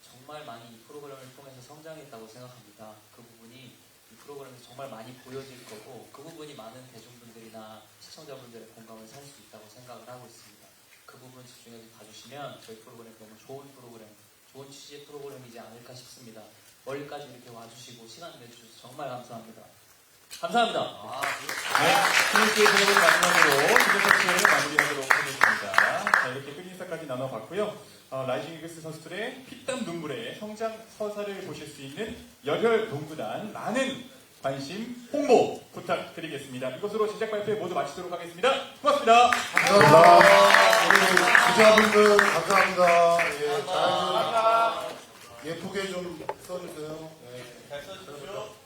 정말 많이 이 프로그램을 통해서 성장했다고 생각합니다. 그 부분이 이 프로그램에서 정말 많이 보여질 거고 그 부분이 많은 대중분들이나 시청자분들의 공감을 살 수 있다고 생각을 하고 있습니다. 그 부분 집중해서 봐주시면 저희 프로그램 너무 좋은 프로그램, 좋은 취지의 프로그램이지 않을까 싶습니다. 멀리까지 이렇게 와주시고 시간 내주셔서 정말 감사합니다. 감사합니다. 네, 승훈 씨의 대답을 마지막으로 기대석션을 마무리하도록 하겠습니다. 자, 이렇게 끝인사까지 나눠봤고요. 라이징 이글스 선수들의 피땀 눈물의 성장 서사를 보실 수 있는 열혈농구단 많은 관심, 홍보 부탁드리겠습니다. 이것으로 제작 발표 모두 마치도록 하겠습니다. 고맙습니다. 감사합니다. 기자분들 감사합니다. 예, 잘 예쁘게 좀 써주세요. 예. 잘 써주십시오.